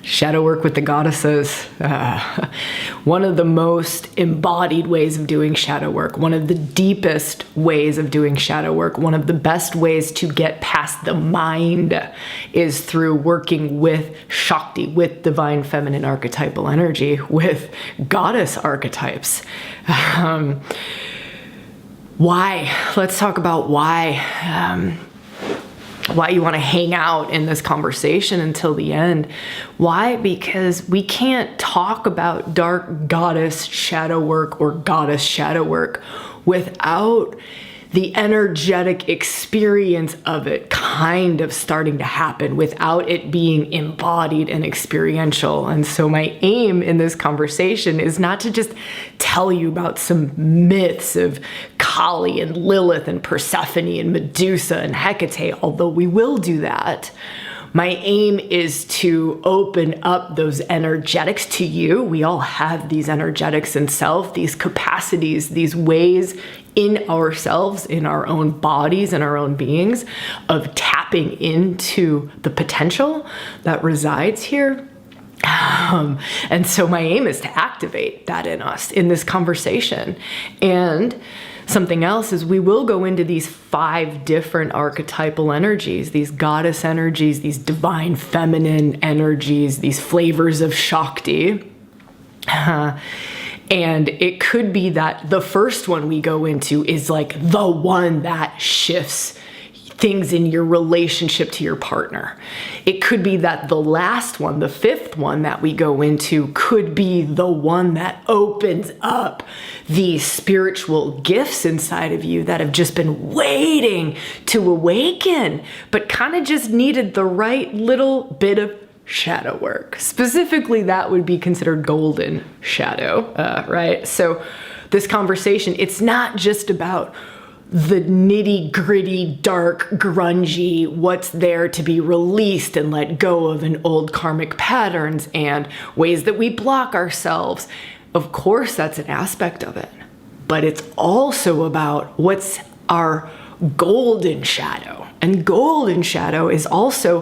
Shadow work with the goddesses. One of the most embodied ways of doing shadow work, one of the deepest ways of doing shadow work, one of the best ways to get past the mind is through working with Shakti, with divine feminine archetypal energy, with goddess archetypes. Why? Let's talk about why you want to hang out in this conversation until the end. Why? Because we can't talk about dark goddess shadow work or goddess shadow work without the energetic experience of it kind of starting to happen, without it being embodied and experiential. And so my aim in this conversation is not to just tell you about some myths of Kali and Lilith and Persephone and Medusa and Hecate, although we will do that. My aim is to open up those energetics to you. We all have these energetics in self, these capacities, these ways in ourselves, in our own bodies, in our own beings, of tapping into the potential that resides here. And so my aim is to activate that in us in this conversation. And something else is we will go into these 5 different archetypal energies, these goddess energies, these divine feminine energies, these flavors of Shakti. And it could be that the first one we go into is like the one that shifts things in your relationship to your partner. It could be that the last one, the 5th one that we go into, could be the one that opens up these spiritual gifts inside of you that have just been waiting to awaken, but kind of just needed the right little bit of shadow work. Specifically, that would be considered golden shadow, right? So this conversation, it's not just about the nitty gritty, dark, grungy, what's there to be released and let go of in old karmic patterns and ways that we block ourselves. Of course, that's an aspect of it, but it's also about what's our golden shadow. And golden shadow is also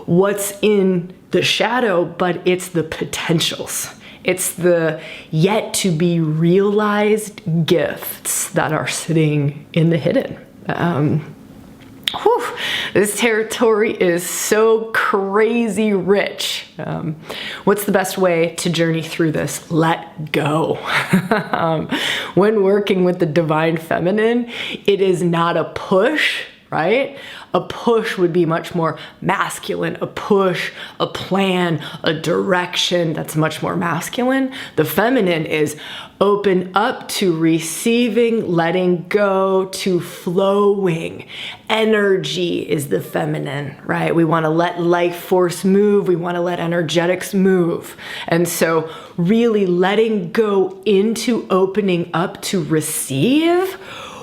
what's in the shadow, but it's the potentials. It's the yet to be realized gifts that are sitting in the hidden. This territory is so crazy rich. What's the best way to journey through this? Let go. When working with the divine feminine, it is not a push, right? A push would be much more masculine. A push, a plan, a direction, that's much more masculine. The feminine is open up to receiving, letting go, to flowing. Energy is the feminine, right? We want to let life force move. We want to let energetics move. And so really letting go into opening up to receive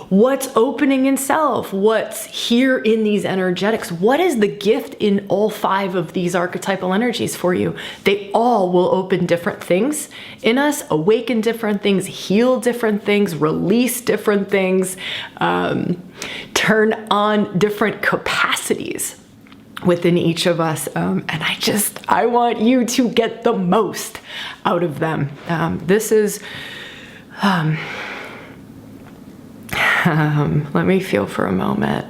what's opening in self, what's here in these energetics. What is the gift in all 5 of these archetypal energies for you? They all will open different things in us, awaken different things, heal different things, release different things, turn on different capacities within each of us. And I want you to get the most out of them. This is, let me feel for a moment.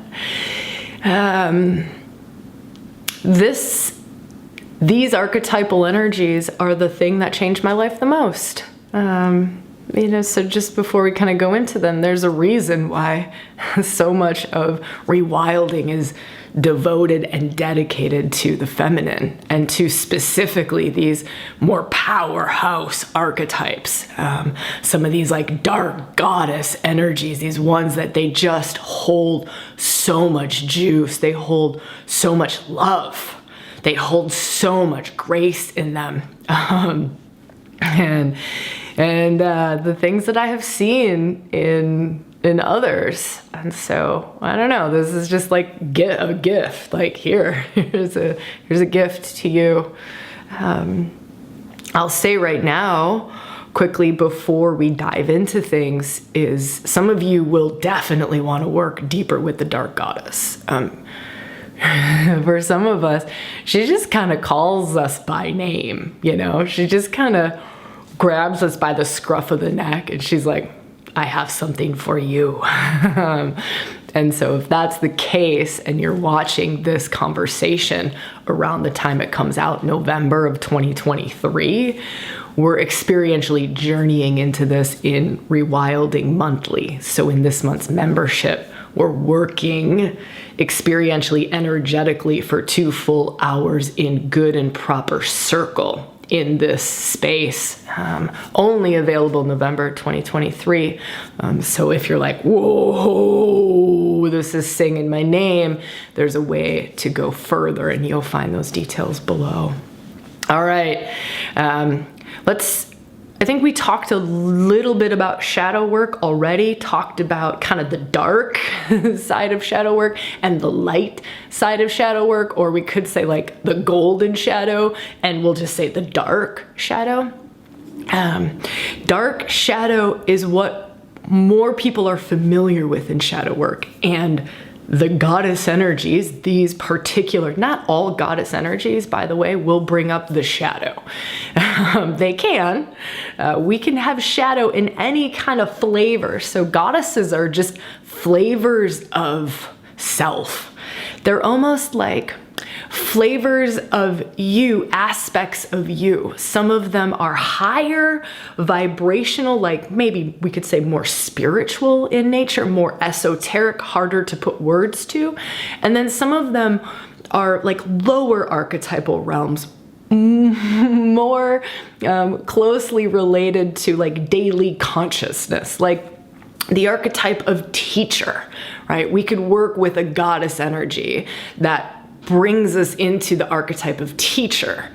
These archetypal energies are the thing that changed my life the most. So just before we kind of go into them, there's a reason why so much of ReWilding is devoted and dedicated to the feminine and to specifically these more powerhouse archetypes. Some of these like dark goddess energies, these ones that they just hold so much juice. They hold so much love. They hold so much grace in them. And the things that I have seen in others. And so, I don't know, this is just like a gift, like here's a gift to you. I'll say right now, quickly before we dive into things, is some of you will definitely want to work deeper with the dark goddess. for some of us, she just kind of calls us by name, you know? She just kind of grabs us by the scruff of the neck and she's like, I have something for you. And so if that's the case and you're watching this conversation around the time it comes out, November of 2023, we're experientially journeying into this in ReWilding monthly. So in this month's membership, we're working experientially, energetically for 2 full hours in good and proper circle in this space, only available November 2023. So if you're like, whoa, this is singing my name, there's a way to go further and you'll find those details below. All right, I think we talked a little bit about shadow work already, talked about kind of the dark side of shadow work and the light side of shadow work, or we could say like the golden shadow, and we'll just say the dark shadow. Dark shadow is what more people are familiar with in shadow work, and the goddess energies, these particular, not all goddess energies, by the way, will bring up the shadow. They can. We can have shadow in any kind of flavor. So goddesses are just flavors of self. They're almost like flavors of you, aspects of you. Some of them are higher vibrational, like maybe we could say more spiritual in nature, more esoteric, harder to put words to. And then some of them are like lower archetypal realms, more closely related to like daily consciousness, like the archetype of teacher, right? We could work with a goddess energy that brings us into the archetype of teacher.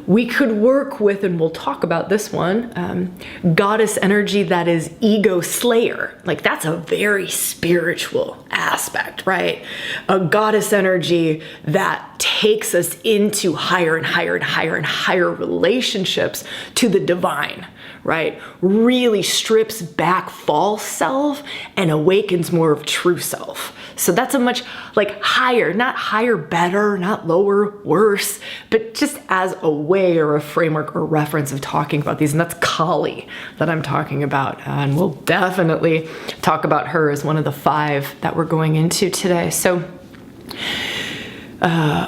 We could work with, and we'll talk about this one, goddess energy that is ego slayer. Like that's a very spiritual aspect, right? A goddess energy that takes us into higher and higher and higher and higher relationships to the divine, right? Really strips back false self and awakens more of true self. So that's a much like higher, not higher better, not lower worse, but just as a way or a framework or reference of talking about these. And that's Kali that I'm talking about. And we'll definitely talk about her as one of the 5 that we're going into today. So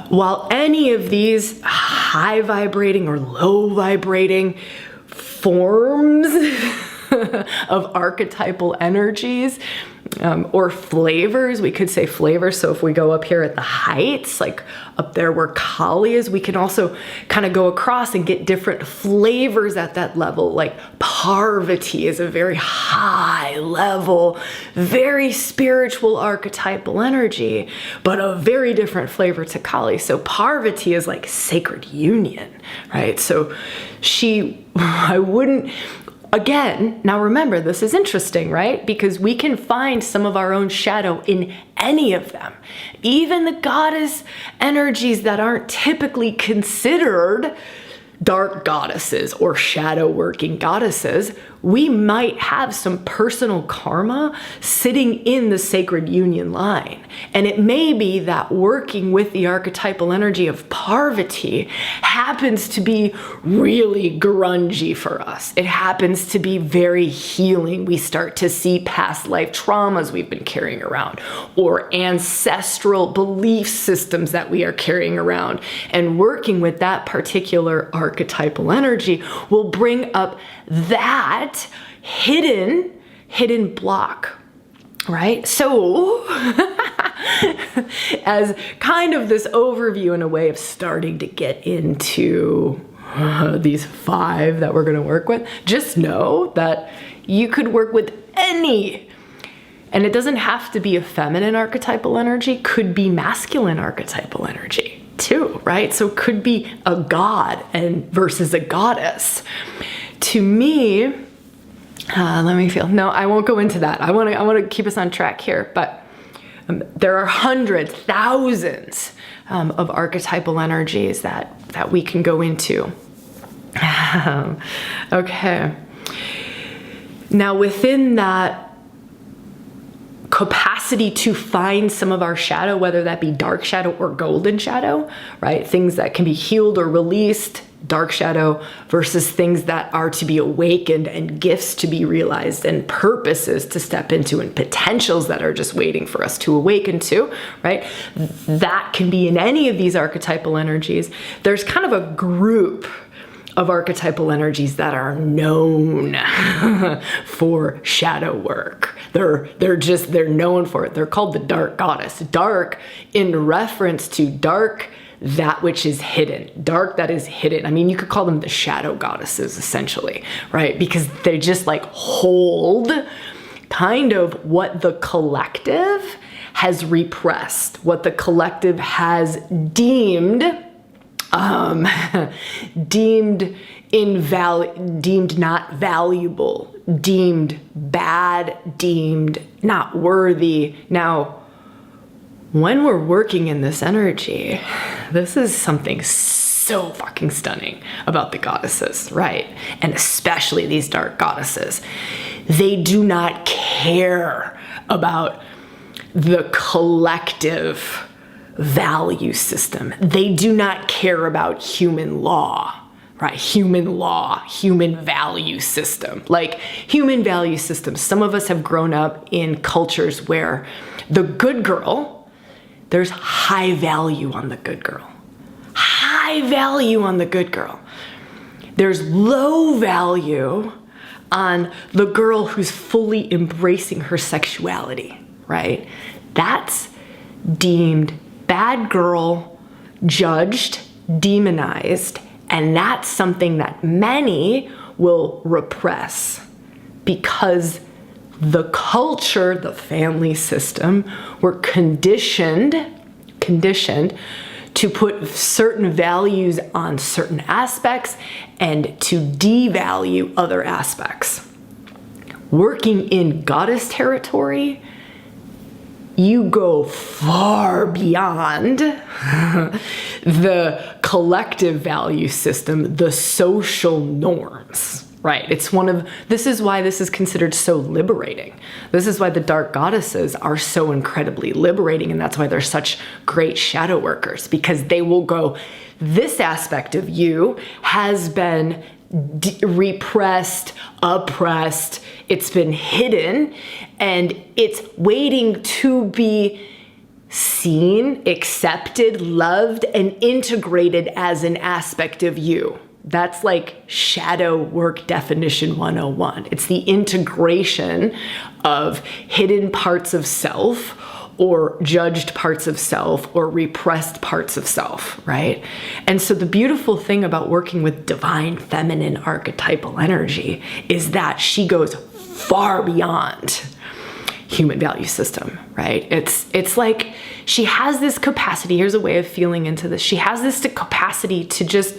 while any of these high vibrating or low vibrating forms of archetypal energies or flavors, we could say flavors. So if we go up here at the heights, like up there where Kali is, we can also kind of go across and get different flavors at that level. Like Parvati is a very high level, very spiritual archetypal energy, but a very different flavor to Kali. So Parvati is like sacred union, right? So I wouldn't, again, now remember, this is interesting, right? Because we can find some of our own shadow in any of them. Even the goddess energies that aren't typically considered dark goddesses or shadow working goddesses, we might have some personal karma sitting in the sacred union line. And it may be that working with the archetypal energy of Parvati happens to be really grungy for us. It happens to be very healing. We start to see past life traumas we've been carrying around or ancestral belief systems that we are carrying around. And working with that particular archetypal energy will bring up that hidden block, right? So as kind of this overview and a way of starting to get into these 5 that we're going to work with, just know that you could work with any, and it doesn't have to be a feminine archetypal energy, could be masculine archetypal energy too, right? So it could be a god and versus a goddess. To me, let me feel. No, I won't go into that. I want to keep us on track here, but there are hundreds, thousands of archetypal energies that we can go into. Okay. Now within that capacity to find some of our shadow, whether that be dark shadow or golden shadow, right? Things that can be healed or released, dark shadow, versus things that are to be awakened and gifts to be realized and purposes to step into and potentials that are just waiting for us to awaken to, right? That can be in any of these archetypal energies. There's kind of a group of archetypal energies that are known for shadow work. They're known for it. They're called the dark goddess. Dark in reference to dark, that which is hidden. Dark that is hidden. I mean, you could call them the shadow goddesses essentially, right? Because they just like hold kind of what the collective has repressed, what the collective has deemed deemed not valuable, deemed bad, deemed not worthy. Now, when we're working in this energy, this is something so fucking stunning about the goddesses, right? And especially these dark goddesses. They do not care about the collective value system. They do not care about human law, right? Human law, human value system. Like human value systems. Some of us have grown up in cultures where the good girl, there's high value on the good girl. High value on the good girl. There's low value on the girl who's fully embracing her sexuality, right? That's deemed bad girl, judged, demonized, and that's something that many will repress because the culture, the family system, were conditioned to put certain values on certain aspects and to devalue other aspects. Working in goddess territory, you go far beyond the collective value system, the social norms, right? This is why this is considered so liberating. This is why the dark goddesses are so incredibly liberating, and that's why they're such great shadow workers, because they will go, this aspect of you has been repressed, oppressed, it's been hidden, and it's waiting to be seen, accepted, loved, and integrated as an aspect of you. That's like shadow work definition 101. It's the integration of hidden parts of self or judged parts of self or repressed parts of self, right? And so the beautiful thing about working with divine feminine archetypal energy is that she goes far beyond human value system, right? It's like she has this capacity. Here's a way of feeling into this. She has this capacity to just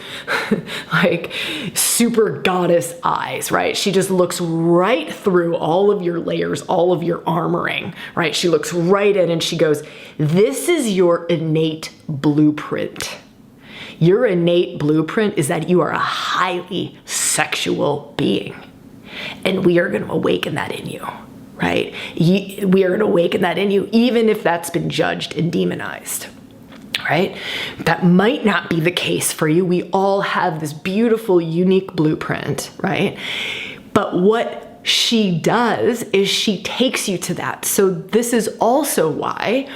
like super goddess eyes, right? She just looks right through all of your layers, all of your armoring, right? She looks right in and she goes, this is your innate blueprint. Your innate blueprint is that you are a highly sexual being, and we are going to awaken that in you. Right? We are going to awaken that in you, even if that's been judged and demonized, right? That might not be the case for you. We all have this beautiful, unique blueprint, right? But what she does is she takes you to that. So this is also why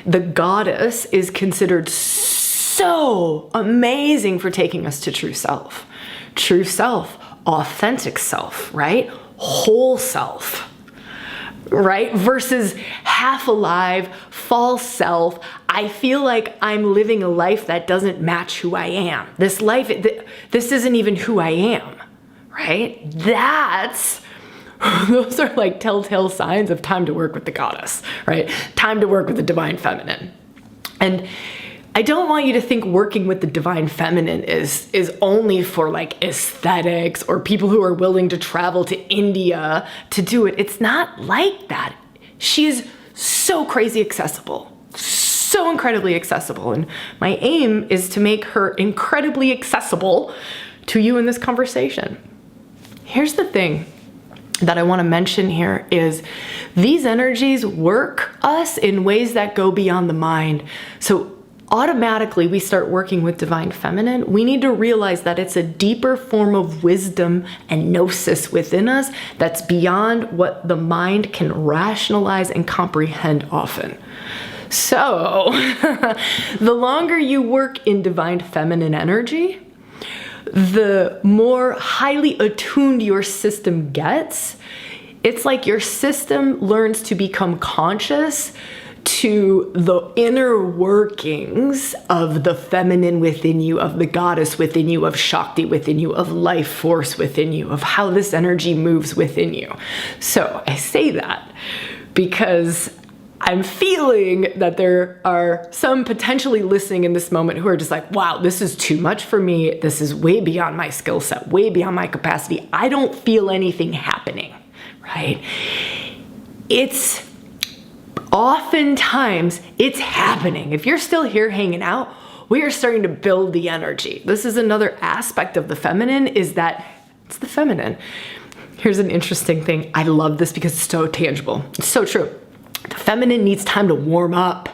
the goddess is considered so amazing for taking us to true self, authentic self, right? Whole self. Right? Versus half alive, false self. I feel like I'm living a life that doesn't match who I am. This isn't even who I am, right? Those are like telltale signs of time to work with the goddess, right? Time to work with the divine feminine. And I don't want you to think working with the divine feminine is only for like aesthetics or people who are willing to travel to India to do it. It's not like that. She is so crazy accessible, so incredibly accessible. And my aim is to make her incredibly accessible to you in this conversation. Here's the thing. that I want to mention here is these energies work us in ways that go beyond the mind. So automatically we start working with divine feminine. We need to realize that it's a deeper form of wisdom and gnosis within us that's beyond what the mind can rationalize and comprehend often. So the longer you work in divine feminine energy, the more highly attuned your system gets. It's like your system learns to become conscious to the inner workings of the feminine within you, of the goddess within you, of Shakti within you, of life force within you, of how this energy moves within you. So I say that because I'm feeling that there are some potentially listening in this moment who are just like, wow, this is too much for me. This is way beyond my skill set, way beyond my capacity. I don't feel anything happening, right? It's oftentimes it's happening. If you're still here hanging out, we are starting to build the energy. This is another aspect of the feminine, is that it's the feminine. Here's an interesting thing. I love this because it's so tangible. It's so true. The feminine needs time to warm up.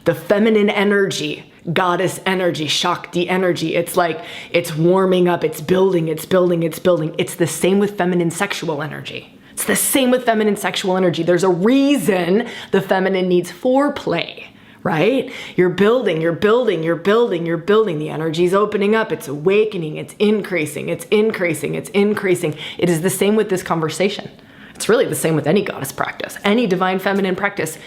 The feminine energy, goddess energy, Shakti energy, it's like it's warming up, it's building, it's building, it's building. It's the same with feminine sexual energy. It's the same with feminine sexual energy. There's a reason the feminine needs foreplay, right? You're building, you're building, you're building, you're building. The energy's opening up, it's awakening, it's increasing, it's increasing, it's increasing. It is the same with this conversation. It's really the same with any goddess practice, any divine feminine practice.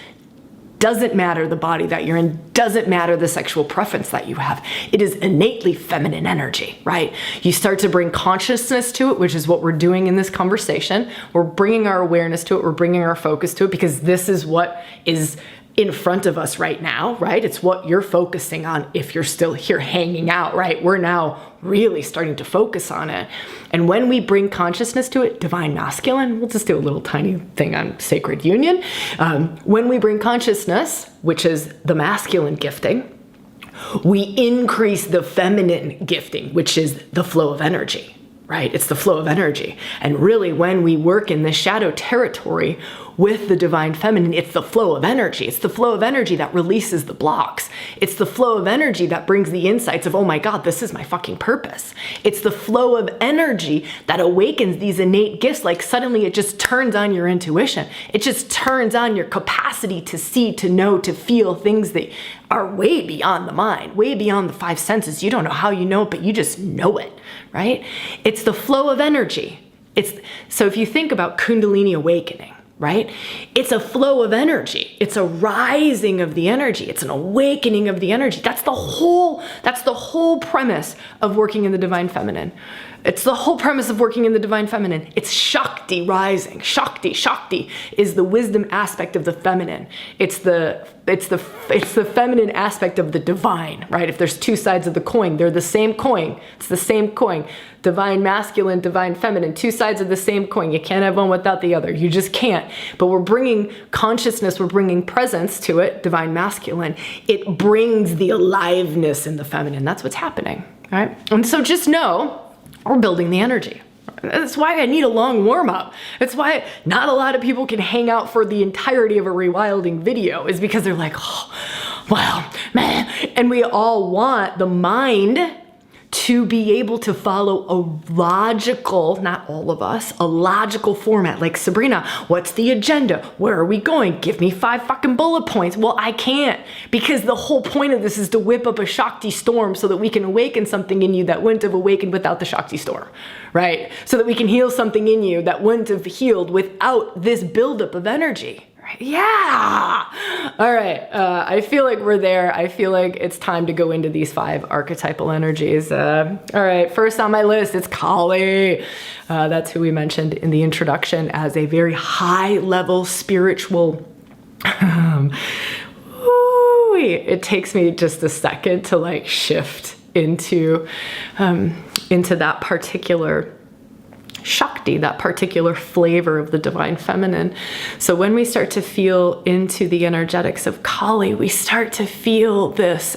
Doesn't matter the body that you're in, doesn't matter the sexual preference that you have. It is innately feminine energy, right? You start to bring consciousness to it, which is what we're doing in this conversation. We're bringing our awareness to it. We're bringing our focus to it because this is what is in front of us right now, right? It's what you're focusing on if you're still here hanging out, right? We're now really starting to focus on it. And when we bring consciousness to it, divine masculine, we'll just do a little tiny thing on sacred union. When we bring consciousness, which is the masculine gifting, we increase the feminine gifting, which is the flow of energy, right? It's the flow of energy. And really when we work in the shadow territory with the divine feminine, it's the flow of energy. It's the flow of energy that releases the blocks. It's the flow of energy that brings the insights of, oh my God, this is my fucking purpose. It's the flow of energy that awakens these innate gifts. Like suddenly it just turns on your intuition. It just turns on your capacity to see, to know, to feel things that are way beyond the mind, way beyond the five senses. You don't know how you know it, but you just know it, right? It's the flow of energy. So if you think about Kundalini awakening, right? It's a flow of energy. It's a rising of the energy. It's an awakening of the energy. That's the whole premise of working in the divine feminine. It's the whole premise of working in the divine feminine. It's Shakti rising. Shakti is the wisdom aspect of the feminine. It's the feminine aspect of the divine, right? If there's two sides of the coin, they're the same coin. It's the same coin. Divine masculine, divine feminine, two sides of the same coin. You can't have one without the other. You just can't. But we're bringing consciousness, we're bringing presence to it, divine masculine. It brings the aliveness in the feminine. That's what's happening, right? And so just know, we're building the energy. That's why I need a long warm-up. That's why not a lot of people can hang out for the entirety of a ReWilding video, is because they're like, oh, well, man. And we all want the mind to be able to follow a logical, not all of us, a logical format. Like, Sabrina, what's the agenda? Where are we going? Give me 5 fucking bullet points. Well, I can't, because the whole point of this is to whip up a Shakti storm so that we can awaken something in you that wouldn't have awakened without the Shakti storm, right? So that we can heal something in you that wouldn't have healed without this buildup of energy. Yeah. All right. I feel like we're there. I feel like it's time to go into these 5 archetypal energies. All right. First on my list, it's Kali. That's who we mentioned in the introduction as a very high level spiritual. It takes me just a second to like shift into that particular Shakti, that particular flavor of the divine feminine. So when we start to feel into the energetics of Kali, we start to feel this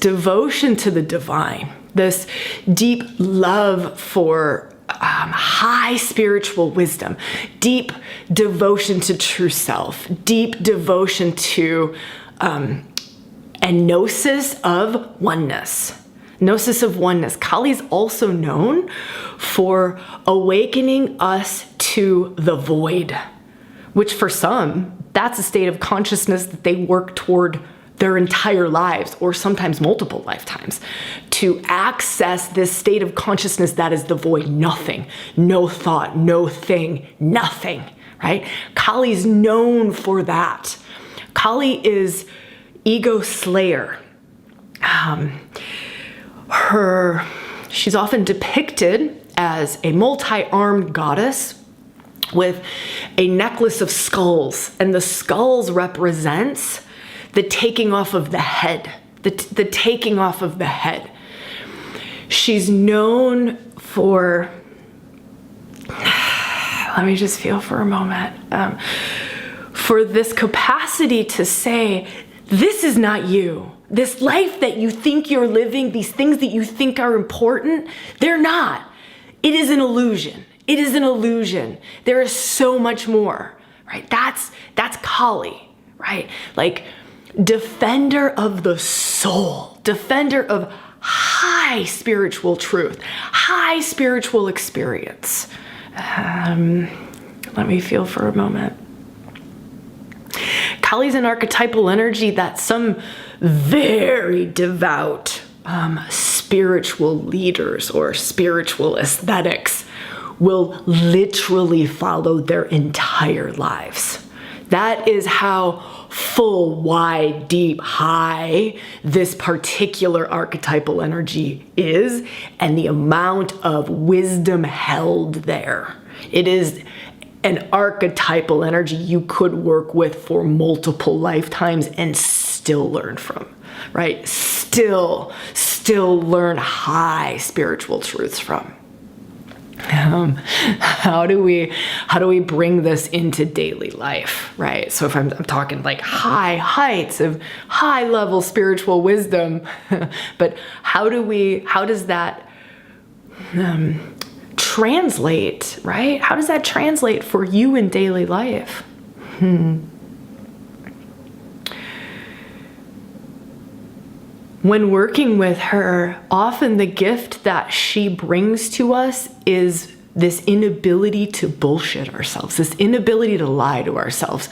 devotion to the divine, this deep love for high spiritual wisdom, deep devotion to true self, deep devotion to and gnosis of oneness. Gnosis of oneness. Kali is also known for awakening us to the void, which for some, that's a state of consciousness that they work toward their entire lives, or sometimes multiple lifetimes, to access this state of consciousness that is the void, nothing, no thought, no thing, nothing, right? Kali's known for that. Kali is ego slayer. She's often depicted as a multi-armed goddess with a necklace of skulls, and the skulls represents the taking off of the head, the taking off of the head. She's known for, let me just feel for a moment, for this capacity to say, this is not you. This life that you think you're living, these things that you think are important, they're not. It is an illusion. It is an illusion. There is so much more, right? That's Kali, right? Like, defender of the soul, defender of high spiritual truth, high spiritual experience. Let me feel for a moment. Kali's an archetypal energy that some very devout spiritual leaders or spiritual aesthetics will literally follow their entire lives. That is how full, wide, deep, high this particular archetypal energy is, and the amount of wisdom held there. It is an archetypal energy you could work with for multiple lifetimes and still learn from, right? Still learn high spiritual truths from. How do we bring this into daily life, right? So if I'm talking like high heights of high level spiritual wisdom, but how does that translate, right? How does that translate for you in daily life? When working with her, often the gift that she brings to us is this inability to bullshit ourselves, this inability to lie to ourselves.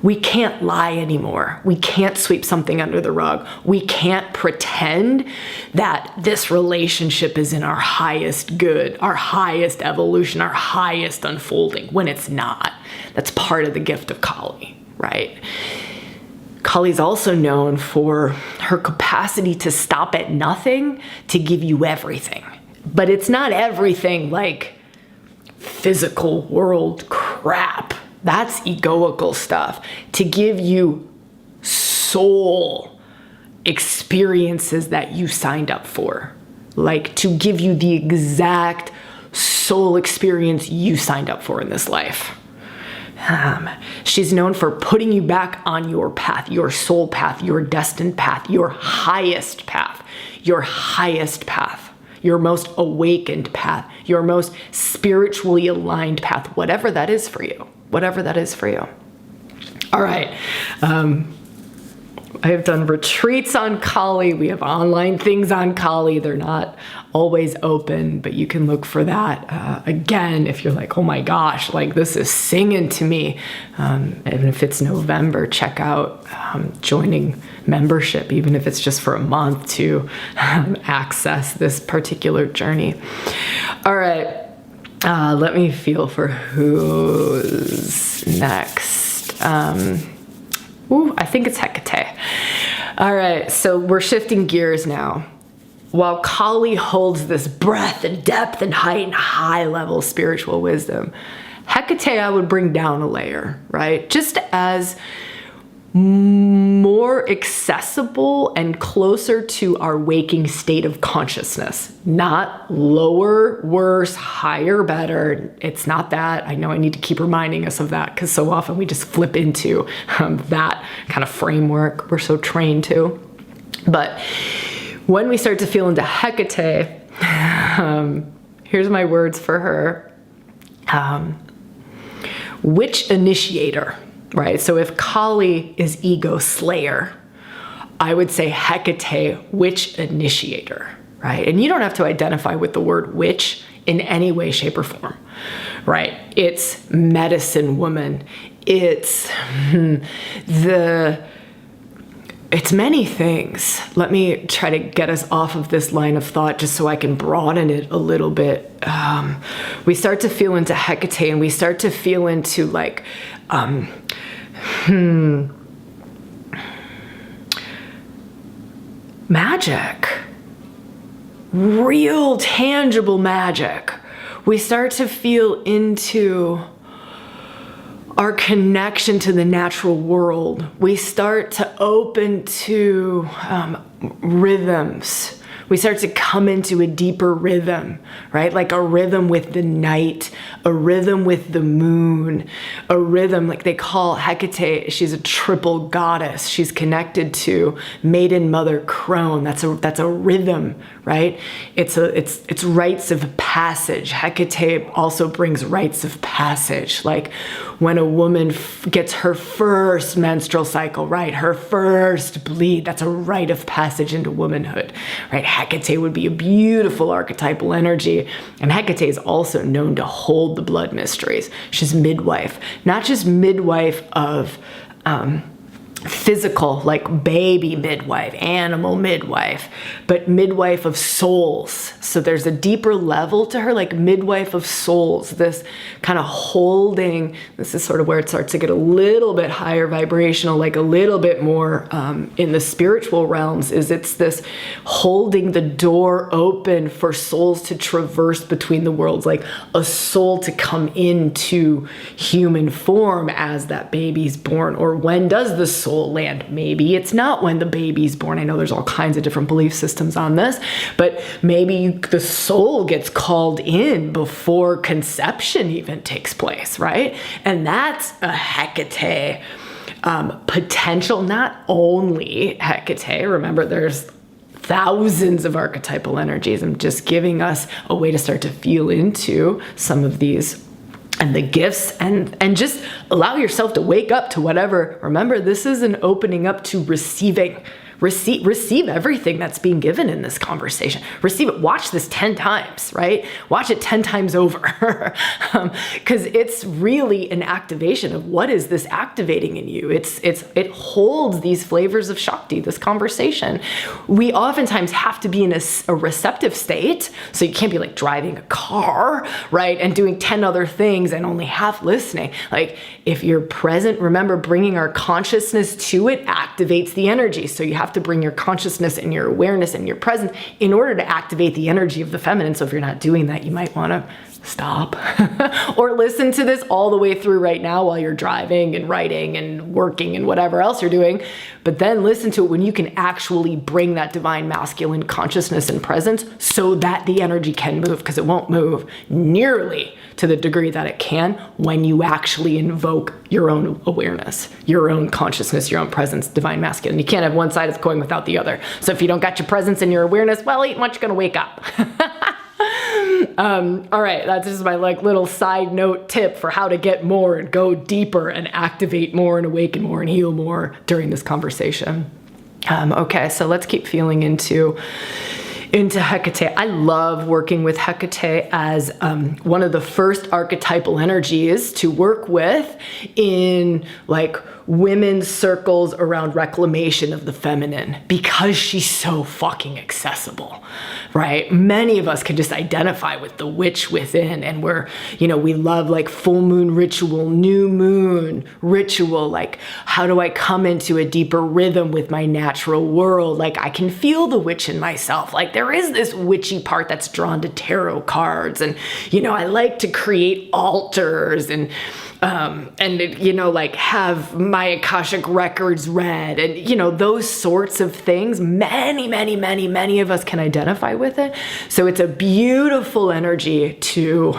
We can't lie anymore. We can't sweep something under the rug. We can't pretend that this relationship is in our highest good, our highest evolution, our highest unfolding, when it's not. That's part of the gift of Kali, right? Kali's also known for her capacity to stop at nothing to give you everything. But it's not everything like physical world crap. That's egoical stuff. To give you soul experiences that you signed up for. Like to give you the exact soul experience you signed up for in this life. She's known for putting you back on your path, your soul path, your destined path, your highest path, your most awakened path, your most spiritually aligned path, whatever that is for you, All right. I have done retreats on Kali. We have online things on Kali. They're not always open, but you can look for that. Again, if you're like, oh my gosh, like this is singing to me. And if it's November, check out joining membership, even if it's just for a month to access this particular journey. All right. Let me feel for who's next. I think it's Hecate. All right, so we're shifting gears now. While Kali holds this breadth and depth and height and high level spiritual wisdom, Hecate I would bring down a layer, right? Just as more accessible and closer to our waking state of consciousness. Not lower, worse, higher, better. It's not that. I know I need to keep reminding us of that because so often we just flip into that kind of framework we're so trained to. But when we start to feel into Hecate, Here's my words for her. Witch initiator, right? So if Kali is ego slayer, I would say Hecate, witch initiator, right? And you don't have to identify with the word witch in any way, shape, or form, right? It's medicine woman. It's it's many things. Let me try to get us off of this line of thought just so I can broaden it a little bit. We start to feel into Hecate, and we start to feel into like, magic. Real tangible magic. We start to feel into our connection to the natural world. We start to open to rhythms. We start to come into a deeper rhythm, right? Like a rhythm with the night, a rhythm with the moon, a rhythm like they call Hecate. She's a triple goddess. She's connected to maiden mother crone. That's a rhythm, right? It's rites of passage. Hecate also brings rites of passage, like when a woman gets her first menstrual cycle, right? Her first bleed, that's a rite of passage into womanhood, right? Hecate would be a beautiful archetypal energy. And Hecate is also known to hold the blood mysteries. She's midwife, not just midwife of physical, like baby midwife, animal midwife, but midwife of souls. So there's a deeper level to her, like midwife of souls, this kind of holding. This is sort of where it starts to get a little bit higher vibrational, like a little bit more in the spiritual realms, is it's this holding the door open for souls to traverse between the worlds, like a soul to come into human form as that baby's born. Or when does the soul land? Maybe it's not when the baby's born. I know there's all kinds of different belief systems on this, but maybe the soul gets called in before conception even takes place, right? And that's a Hecate potential. Not only Hecate, remember there's thousands of archetypal energies. I'm just giving us a way to start to feel into some of these and the gifts, and just allow yourself to wake up to whatever. Remember, this is an opening up to receiving. Receive everything that's being given in this conversation. Receive it. Watch this 10 times, right? Watch it 10 times over. Because it's really an activation of what is this activating in you. It holds these flavors of Shakti, this conversation. We oftentimes have to be in a receptive state. So you can't be like driving a car, right? And doing 10 other things and only half listening. Like if you're present, remember bringing our consciousness to it activates the energy. So you have to bring your consciousness and your awareness and your presence in order to activate the energy of the feminine. So if you're not doing that, you might want to stop or listen to this all the way through right now while you're driving and writing and working and whatever else you're doing. But then listen to it when you can actually bring that divine masculine consciousness and presence so that the energy can move, because it won't move nearly to the degree that it can when you actually invoke your own awareness, your own consciousness, your own presence, divine masculine. You can't have one side of the coin without the other. So if you don't got your presence and your awareness, well, ain't much gonna wake up. All right, that's just my like little side note tip for how to get more and go deeper and activate more and awaken more and heal more during this conversation. Okay, so let's keep feeling into Hecate. I love working with Hecate as one of the first archetypal energies to work with in like women's circles around reclamation of the feminine, because she's so fucking accessible, right? Many of us can just identify with the witch within, and we love like full moon ritual, new moon ritual. Like, how do I come into a deeper rhythm with my natural world? Like, I can feel the witch in myself. Like, there is this witchy part that's drawn to tarot cards, and I like to create altars and like have my Akashic records read, and those sorts of things. Many of us can identify with it. So it's a beautiful energy to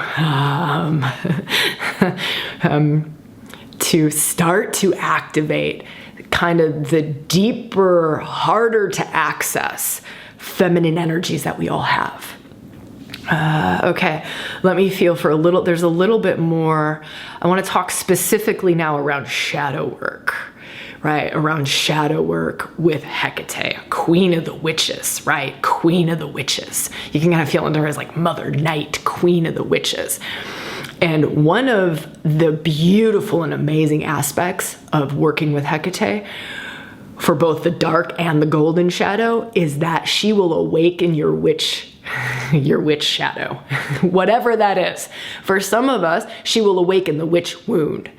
to start to activate kind of the deeper, harder to access feminine energies that we all have. Okay, let me feel for a little, there's a little bit more. I want to talk specifically now around shadow work, right? Around shadow work with Hecate, queen of the witches, right? Queen of the witches. You can kind of feel into her as like Mother Night, queen of the witches. And one of the beautiful and amazing aspects of working with Hecate for both the dark and the golden shadow is that she will awaken your witch shadow, whatever that is. For some of us, she will awaken the witch wound.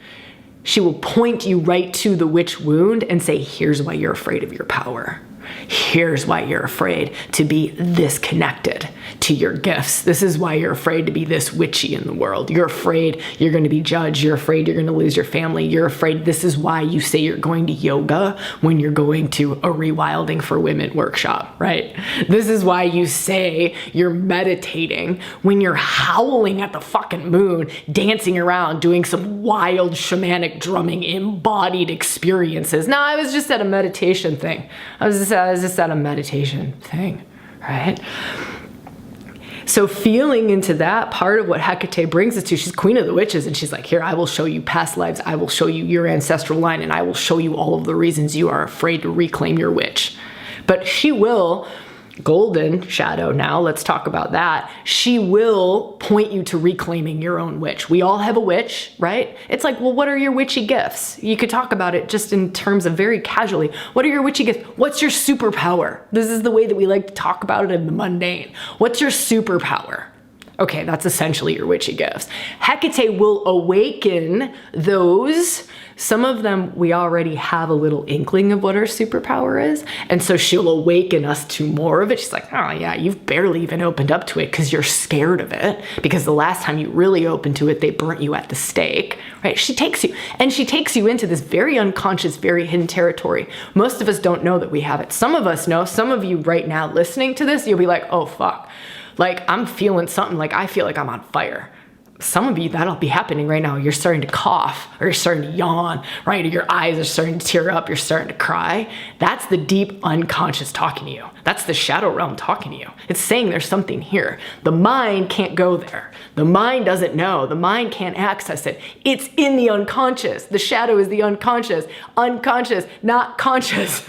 She will point you right to the witch wound and say, here's why you're afraid of your power. Here's why you're afraid to be this connected to your gifts. This is why you're afraid to be this witchy in the world. You're afraid you're going to be judged. You're afraid you're going to lose your family. You're afraid this is why you say you're going to yoga when you're going to a ReWilding for Women workshop, right? This is why you say you're meditating when you're howling at the fucking moon, dancing around, doing some wild shamanic drumming, embodied experiences. No, I was just at a meditation thing. I was just at a meditation thing, right? So feeling into that part of what Hecate brings us to, she's queen of the witches, and she's like, here, I will show you past lives. I will show you your ancestral line, and I will show you all of the reasons you are afraid to reclaim your witch. But she will, golden shadow now, let's talk about that. She will point you to reclaiming your own witch. We all have a witch, right? It's like, well, what are your witchy gifts? You could talk about it just in terms of very casually. What are your witchy gifts? What's your superpower? This is the way that we like to talk about it in the mundane. What's your superpower? Okay, that's essentially your witchy gifts. Hecate will awaken those. Some of them we already have a little inkling of what our superpower is. And so she'll awaken us to more of it. She's like, oh yeah, you've barely even opened up to it because you're scared of it. Because the last time you really opened to it, they burnt you at the stake, right? She takes you into this very unconscious, very hidden territory. Most of us don't know that we have it. Some of us know. Some of you right now listening to this, you'll be like, oh fuck. Like I'm feeling something, like I feel like I'm on fire. Some of you, that'll be happening right now. You're starting to cough, or you're starting to yawn, right? Or your eyes are starting to tear up, you're starting to cry. That's the deep unconscious talking to you. That's the shadow realm talking to you. It's saying there's something here. The mind can't go there. The mind doesn't know. The mind can't access it. It's in the unconscious. The shadow is the unconscious. Unconscious, not conscious.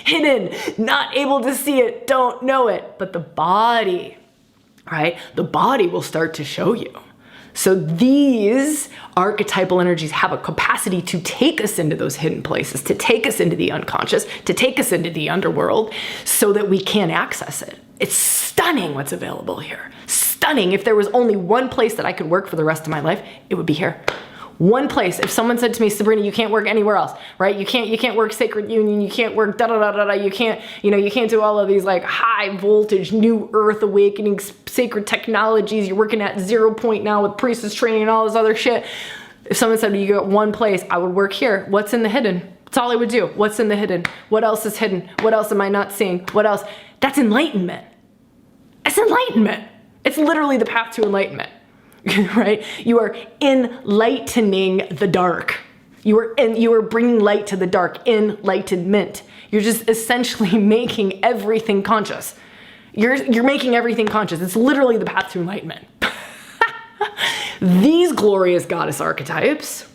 Hidden, not able to see it, don't know it. But the body, right? The body will start to show you. So these archetypal energies have a capacity to take us into those hidden places, to take us into the unconscious, to take us into the underworld so that we can access it. It's stunning what's available here. Stunning. If there was only one place that I could work for the rest of my life, it would be here. One place. If someone said to me, Sabrina, you can't work anywhere else, right? You can't work Sacred Union, you can't work da-da-da-da-da, you can't do all of these like high voltage, new earth awakening, sacred technologies, you're working at 0 point now with priestess training and all this other shit. If someone said, you got one place, I would work here. What's in the hidden? That's all I would do. What's in the hidden? What else is hidden? What else am I not seeing? What else? That's enlightenment. It's enlightenment. It's literally the path to enlightenment. Right? You are enlightening the dark. You are bringing light to the dark, enlightenment. You're just essentially making everything conscious. You're making everything conscious. It's literally the path to enlightenment. These glorious goddess archetypes,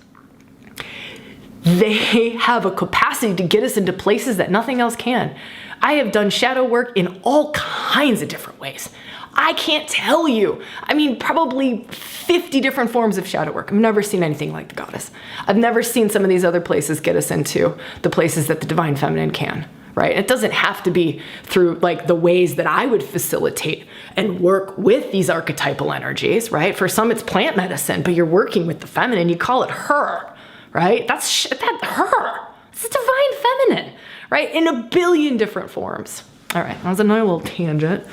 they have a capacity to get us into places that nothing else can. I have done shadow work in all kinds of different ways. I can't tell you. I mean, probably 50 different forms of shadow work. I've never seen anything like the goddess. I've never seen some of these other places get us into the places that the divine feminine can, right? It doesn't have to be through like the ways that I would facilitate and work with these archetypal energies, right? For some it's plant medicine, but you're working with the feminine. You call it her, right? That's her. It's the divine feminine, right? In a billion different forms. All right, that was another little tangent.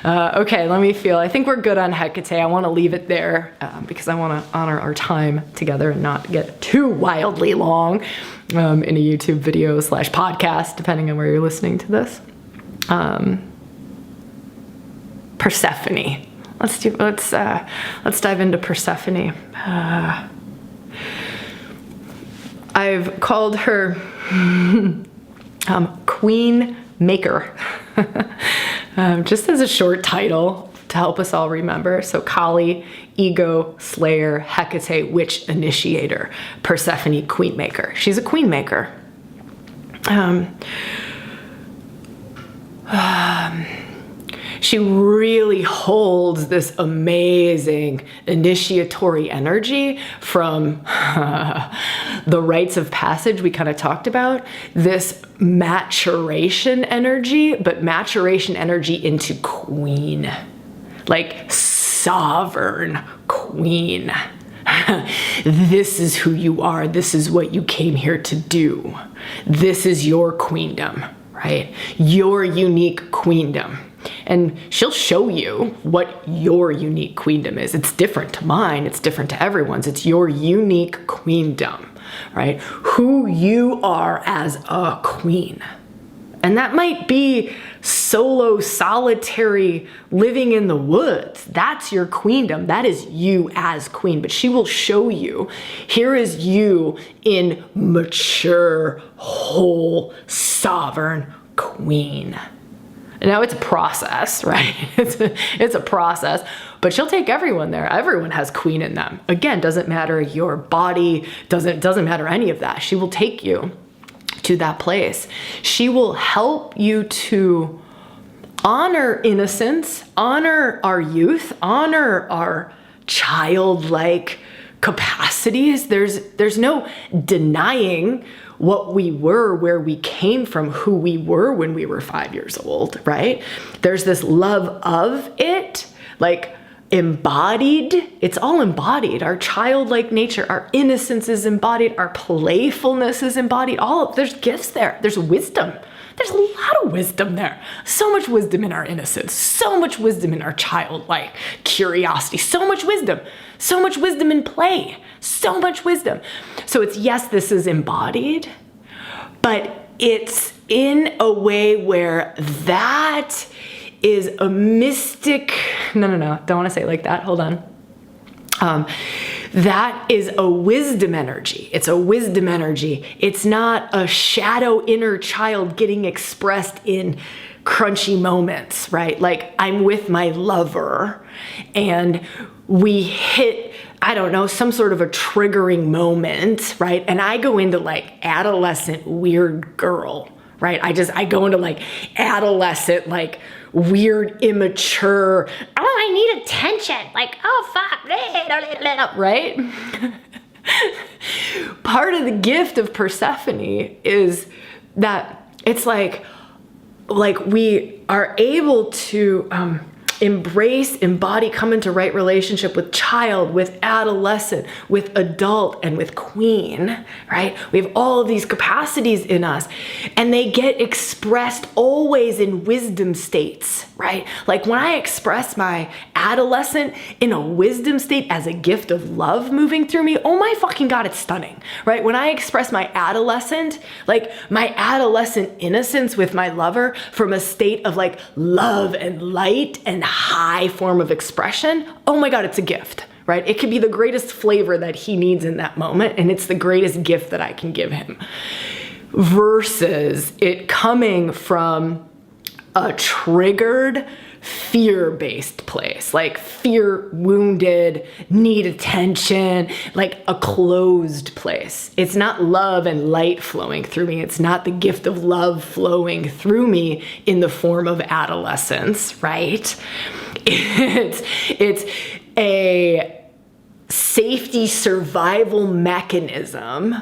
Okay, let me feel. I think we're good on Hecate. I want to leave it there because I want to honor our time together and not get too wildly long in a YouTube video / podcast, depending on where you're listening to this. Persephone. Let's dive into Persephone. I've called her Queen Maker. Just as a short title, to help us all remember. So Kali, ego, slayer, Hecate, witch, initiator, Persephone, queen maker. She's a queen maker. She really holds this amazing initiatory energy from the rites of passage we kind of talked about, this maturation energy, but maturation energy into queen, like sovereign queen. This is who you are. This is what you came here to do. This is your queendom, right? Your unique queendom. And she'll show you what your unique queendom is. It's different to mine. It's different to everyone's. It's your unique queendom, right? Who you are as a queen. And that might be solo, solitary, living in the woods. That's your queendom. That is you as queen. But she will show you, here is you in mature, whole, sovereign queen. Now it's a process, right? It's a process, but she'll take everyone there. Everyone has queen in them. Again, doesn't matter your body, doesn't matter any of that. She will take you to that place. She will help you to honor innocence, honor our youth, honor our childlike capacities. There's no denying what we were, where we came from, who we were when we were 5 years old, right? There's this love of it, like embodied. It's all embodied. Our childlike nature, our innocence is embodied, our playfulness is embodied. There's gifts there. There's wisdom. There's a lot of wisdom there. So much wisdom in our innocence, so much wisdom in our childlike curiosity, so much wisdom in play, so much wisdom. So it's, yes, this is embodied, but it's in a way where that is a mystic, no, don't want to say it like that, hold on. That is a wisdom energy. It's a wisdom energy. It's not a shadow inner child getting expressed in crunchy moments, right? Like I'm with my lover and we hit, I don't know, some sort of a triggering moment, right? And I go into like adolescent weird girl, right? I go into like adolescent, like weird, immature, oh, I need attention. Like, oh, fuck, right? Part of the gift of Persephone is that it's like we are able to embrace, embody, come into right relationship with child, with adolescent, with adult, and with queen, right? We have all of these capacities in us, and they get expressed always in wisdom states, right? Like when I express my adolescent in a wisdom state as a gift of love moving through me, oh my fucking God, it's stunning, right? When I express my adolescent, like my adolescent innocence with my lover from a state of like love and light and high form of expression, oh my God, it's a gift, right? It could be the greatest flavor that he needs in that moment, and it's the greatest gift that I can give him. Versus it coming from a triggered, fear-based place, like fear wounded, need attention, like a closed place. It's not love and light flowing through me. It's not the gift of love flowing through me in the form of adolescence, right? It's a safety survival mechanism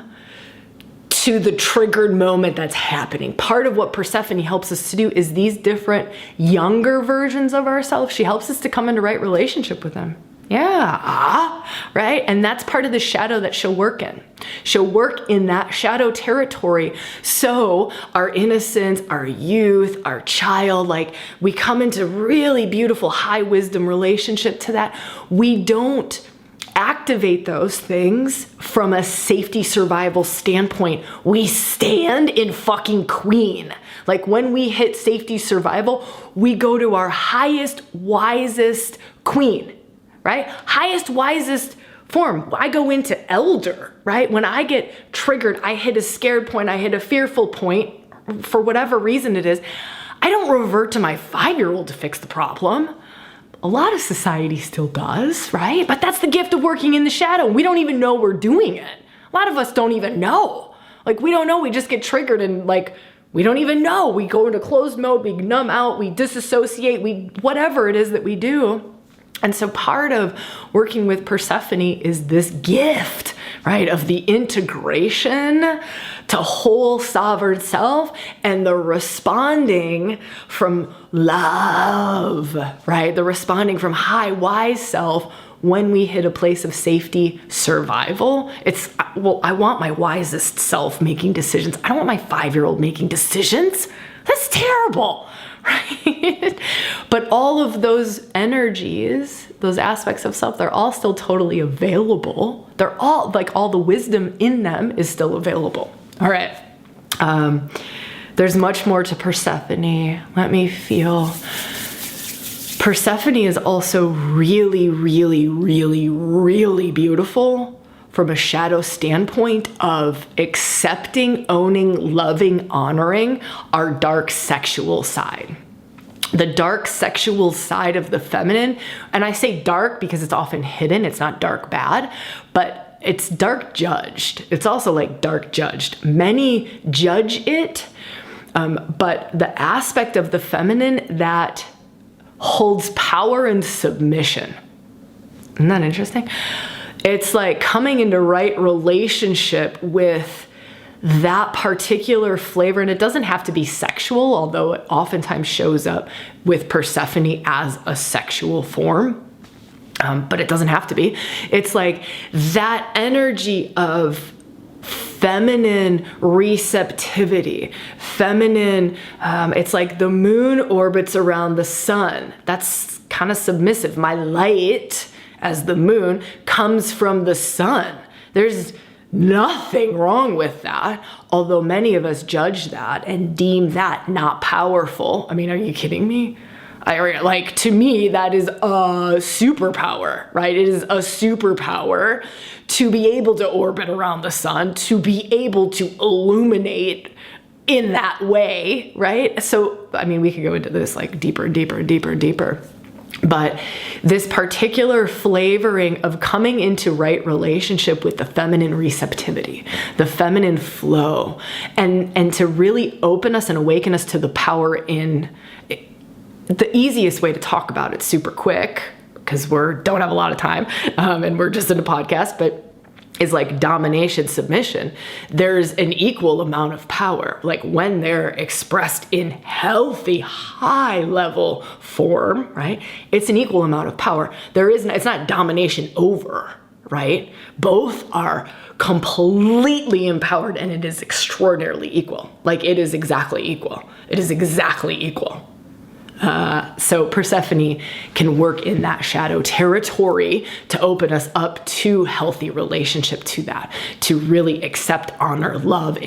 to the triggered moment that's happening. Part of what Persephone helps us to do is these different younger versions of ourselves. She helps us to come into right relationship with them. Yeah, right? And that's part of the shadow that she'll work in. She'll work in that shadow territory. So our innocence, our youth, our child, like we come into really beautiful high wisdom relationship to that. We don't activate those things from a safety survival standpoint. We stand in fucking queen. Like when we hit safety survival, we go to our highest, wisest queen, right? Highest, wisest form. I go into elder, right? When I get triggered, I hit a scared point, I hit a fearful point, for whatever reason it is, I don't revert to my 5-year-old to fix the problem. A lot of society still does, right? But that's the gift of working in the shadow. We don't even know we're doing it. A lot of us don't even know. Like, we don't know. We just get triggered and like, we don't even know. We go into closed mode, we numb out, we disassociate, whatever it is that we do. And so part of working with Persephone is this gift, right, of the integration to whole sovereign self and the responding from love, right? The responding from high wise self when we hit a place of safety, survival. It's, well, I want my wisest self making decisions. I don't want my 5-year-old making decisions. That's terrible. Right? But all of those energies, those aspects of self, they're all still totally available. They're all, like, all the wisdom in them is still available. All right. There's much more to Persephone. Let me feel. Persephone is also really, really, really, really beautiful from a shadow standpoint of accepting, owning, loving, honoring our dark sexual side. The dark sexual side of the feminine, and I say dark because it's often hidden, it's not dark bad, but it's dark judged. It's also like dark judged. Many judge it, but the aspect of the feminine that holds power and submission. Isn't that interesting? It's like coming into right relationship with that particular flavor. And it doesn't have to be sexual, although it oftentimes shows up with Persephone as a sexual form. But it doesn't have to be. It's like that energy of feminine receptivity, feminine, it's like the moon orbits around the sun. That's kind of submissive. My light, as the moon, comes from the sun. There's nothing wrong with that, although many of us judge that and deem that not powerful. I mean, are you kidding me? Like, to me, that is a superpower, right? It is a superpower to be able to orbit around the sun, to be able to illuminate in that way, right? So, I mean, we could go into this like deeper, deeper, deeper, deeper. But this particular flavoring of coming into right relationship with the feminine receptivity, the feminine flow, and to really open us and awaken us to the power in the easiest way to talk about it super quick, because don't have a lot of time, and we're just in a podcast, but is like domination, submission. There's an equal amount of power, like when they're expressed in healthy, high level form, right? It's an equal amount of power. It's not domination over, right? Both are completely empowered, and it is extraordinarily equal. Like, it is exactly equal. It is exactly equal. So Persephone can work in that shadow territory to open us up to healthy relationship, to that, to really accept, honor, love,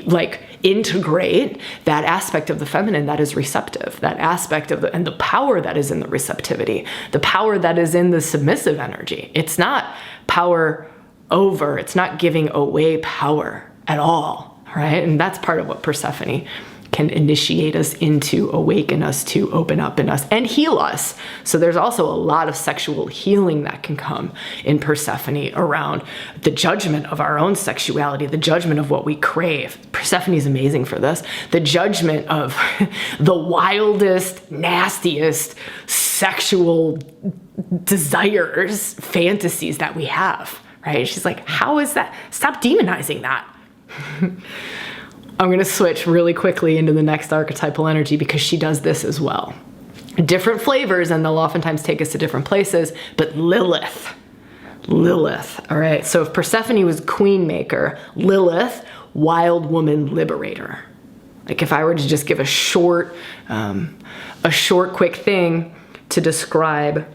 like integrate that aspect of the feminine that is receptive, that aspect of and the power that is in the receptivity, the power that is in the submissive energy. It's not power over, it's not giving away power at all, right? And that's part of what Persephone can initiate us into, awaken us to, open up in us, and heal us. So there's also a lot of sexual healing that can come in Persephone around the judgment of our own sexuality, the judgment of what we crave. Persephone is amazing for this. The judgment of the wildest, nastiest sexual desires, fantasies that we have, right? She's like, how is that? Stop demonizing that. I'm going to switch really quickly into the next archetypal energy because she does this as well. Different flavors, and they'll oftentimes take us to different places, but Lilith. All right, so if Persephone was queen maker, Lilith, wild woman liberator. Like, if I were to just give a short, quick thing to describe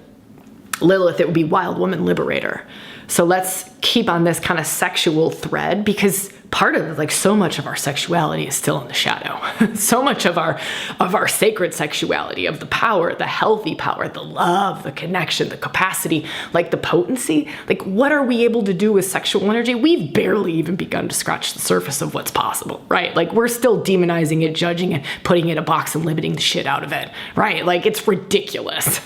Lilith, it would be wild woman liberator. So let's keep on this kind of sexual thread, because part of it, like, so much of our sexuality is still in the shadow. So much of our sacred sexuality, of the power, the healthy power, the love, the connection, the capacity, like the potency, like, what are we able to do with sexual energy? We've barely even begun to scratch the surface of what's possible, right? Like, we're still demonizing it, judging it, putting it in a box and limiting the shit out of it, right? Like, it's ridiculous.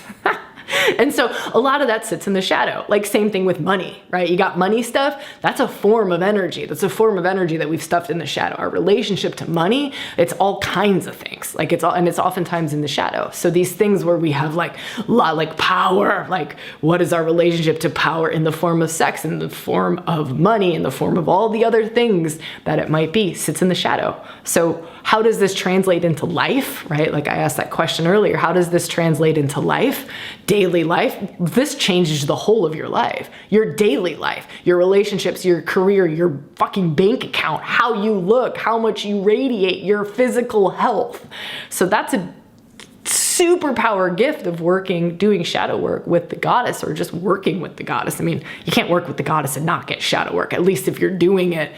And so a lot of that sits in the shadow. Like same thing with money, right? You got money stuff, that's a form of energy. That's a form of energy that we've stuffed in the shadow. Our relationship to money, it's all kinds of things. Like it's oftentimes in the shadow. So these things where we have like power, like what is our relationship to power in the form of sex, in the form of money, in the form of all the other things that it might be, sits in the shadow. So how does this translate into life, right? Like I asked that question earlier, how does this translate into life, daily life? This changes the whole of your life, your daily life, your relationships, your career, your fucking bank account, how you look, how much you radiate, your physical health. So that's a superpower gift of doing shadow work with the goddess, or just working with the goddess. I mean, you can't work with the goddess and not get shadow work, at least if you're doing it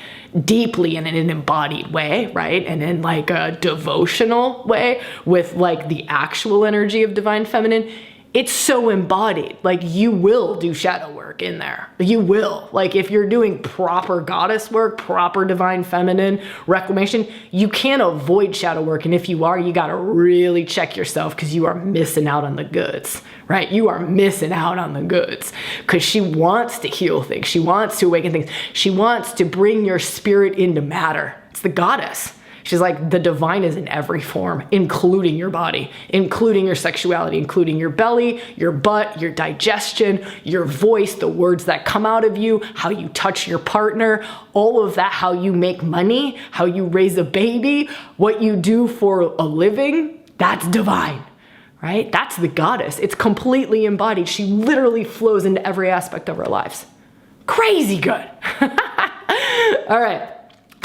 deeply and in an embodied way, right? And in like a devotional way with like the actual energy of divine feminine. It's so embodied, like you will do shadow work in there. You will. Like if you're doing proper goddess work, proper divine feminine reclamation, you can't avoid shadow work. And if you are, you got to really check yourself, because you are missing out on the goods, right? You are missing out on the goods, because she wants to heal things. She wants to awaken things. She wants to bring your spirit into matter. It's the goddess. She's like, the divine is in every form, including your body, including your sexuality, including your belly, your butt, your digestion, your voice, the words that come out of you, how you touch your partner, all of that, how you make money, how you raise a baby, what you do for a living, that's divine, right? That's the goddess. It's completely embodied. She literally flows into every aspect of our lives. Crazy good. All right.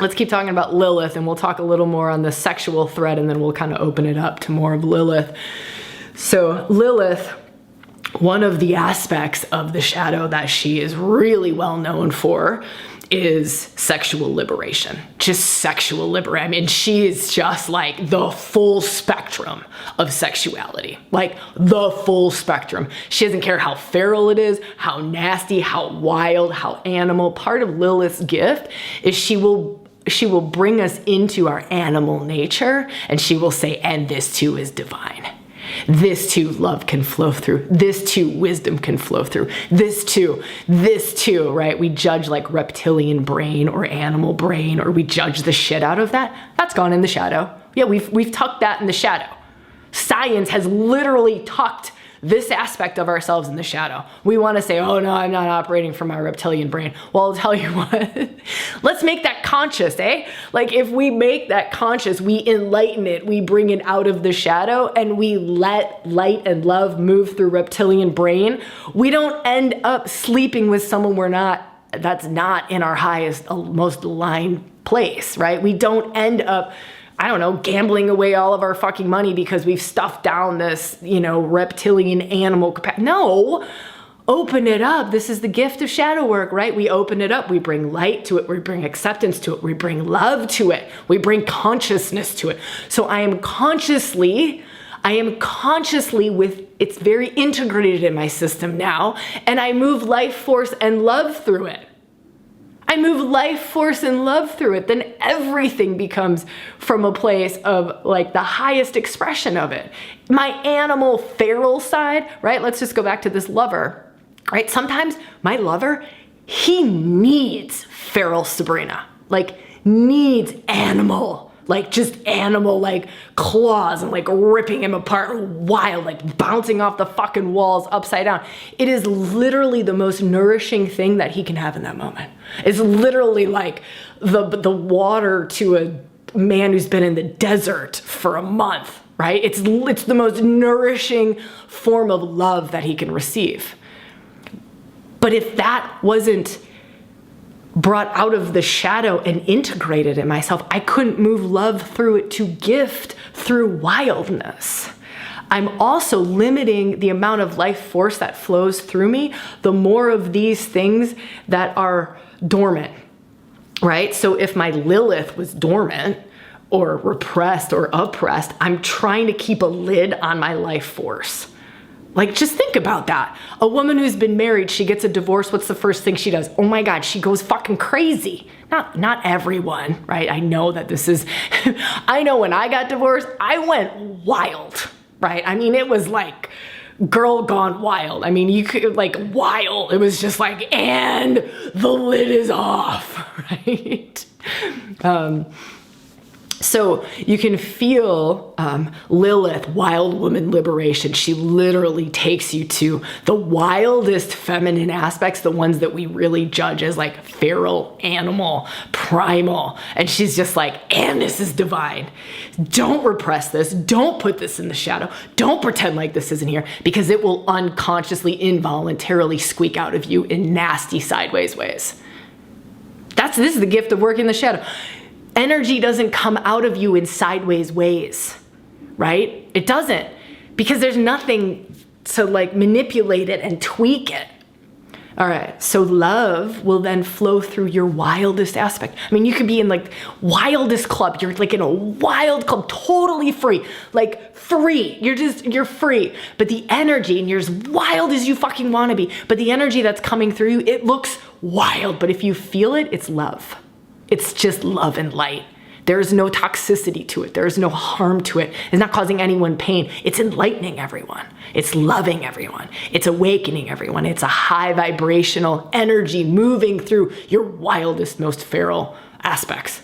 Let's keep talking about Lilith, and we'll talk a little more on the sexual thread, and then we'll kind of open it up to more of Lilith. So Lilith, one of the aspects of the shadow that she is really well known for is sexual liberation, just sexual liberation. I mean, she is just like the full spectrum of sexuality, like the full spectrum. She doesn't care how feral it is, how nasty, how wild, how animal. Part of Lilith's gift is she will bring us into our animal nature, and she will say, and this too is divine. This too, love can flow through. This too, wisdom can flow through. This too, right? We judge like reptilian brain or animal brain, or we judge the shit out of that. That's gone in the shadow. Yeah, we've tucked that in the shadow. Science has literally tucked this aspect of ourselves in the shadow. We want to say, oh no, I'm not operating from my reptilian brain. Well, I'll tell you what, let's make that conscious, eh? Like if we make that conscious, we enlighten it, we bring it out of the shadow, and we let light and love move through reptilian brain, we don't end up sleeping with someone that's not in our highest, most aligned place, right? We don't end up, I don't know, gambling away all of our fucking money because we've stuffed down this, reptilian animal capacity. No, open it up. This is the gift of shadow work, right? We open it up. We bring light to it. We bring acceptance to it. We bring love to it. We bring consciousness to it. So I am consciously with, it's very integrated in my system now, and I move life force and love through it. I move life force and love through it, then everything becomes from a place of like the highest expression of it. My animal feral side, right? Let's just go back to this lover, right? Sometimes my lover, he needs feral Sabrina, like needs animal, like just animal, like claws and like ripping him apart, wild, like bouncing off the fucking walls upside down. It is literally the most nourishing thing that he can have in that moment. It's literally like the water to a man who's been in the desert for a month, right? It's the most nourishing form of love that he can receive. But if that wasn't brought out of the shadow and integrated in myself, I couldn't move love through it to gift through wildness. I'm also limiting the amount of life force that flows through me, the more of these things that are dormant, right? So if my Lilith was dormant or repressed or oppressed, I'm trying to keep a lid on my life force. Like, just think about that. A woman who's been married, she gets a divorce. What's the first thing she does? Oh my God, she goes fucking crazy. Not everyone, right? I know that this is, I know when I got divorced, I went wild, right? I mean, it was like girl gone wild. I mean, you could like wild. It was just like, and the lid is off, right? So you can feel Lilith, wild woman liberation. She literally takes you to the wildest feminine aspects, the ones that we really judge as like feral, animal, primal. And she's just like, and this is divine. Don't repress this. Don't put this in the shadow. Don't pretend like this isn't here, because it will unconsciously, involuntarily squeak out of you in nasty sideways ways. This is the gift of working the shadow. Energy doesn't come out of you in sideways ways, right? It doesn't, because there's nothing to like manipulate it and tweak it. All right, so love will then flow through your wildest aspect. I mean, you could be in like wildest club. You're like in a wild club, totally free, like free. You're free. But the energy, and you're as wild as you fucking want to be, but the energy that's coming through you, it looks wild. But if you feel it, it's love. It's just love and light. There is no toxicity to it. There is no harm to it. It's not causing anyone pain. It's enlightening everyone. It's loving everyone. It's awakening everyone. It's a high vibrational energy moving through your wildest, most feral aspects.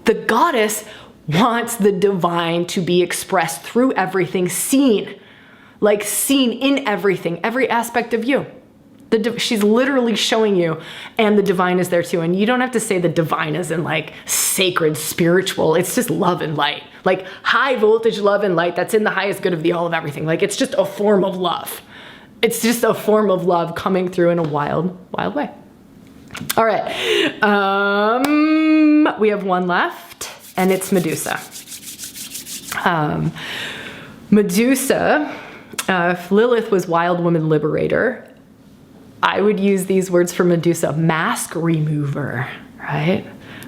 The goddess wants the divine to be expressed through everything, seen, like seen in everything, every aspect of you. She's literally showing you, and the divine is there too. And you don't have to say the divine is in like sacred, spiritual. It's just love and light, like high voltage love and light. That's in the highest good of the all of everything. Like it's just a form of love. It's just a form of love coming through in a wild, wild way. All right. We have one left, and it's Medusa. Medusa, if Lilith was wild woman liberator, I would use these words for Medusa: mask remover, right?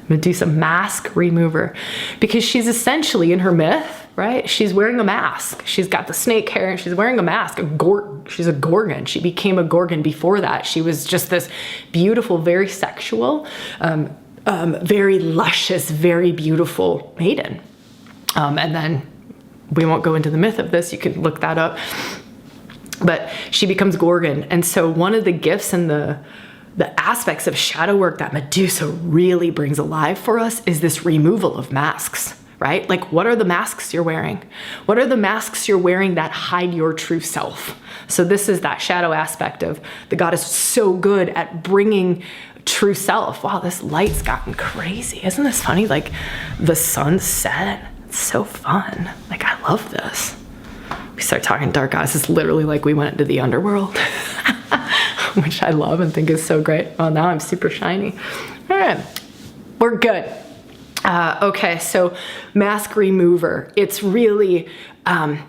Medusa, mask remover, because she's essentially, in her myth, right? She's wearing a mask. She's got the snake hair and she's wearing a mask. She's a Gorgon. She became a Gorgon before that. She was just this beautiful, very sexual, very luscious, very beautiful maiden. And then we won't go into the myth of this. You can look that up. But she becomes Gorgon. And so one of the gifts and the aspects of shadow work that Medusa really brings alive for us is this removal of masks, right? Like, what are the masks you're wearing? What are the masks you're wearing that hide your true self? So this is that shadow aspect of the goddess, so good at bringing true self. Wow, this light's gotten crazy. Isn't this funny? Like the sun set. It's so fun. Like, I love this. We start talking dark goddess. It's literally like we went into the underworld, which I love and think is so great. Well, now I'm super shiny. All right, we're good. Okay, so mask remover. It's really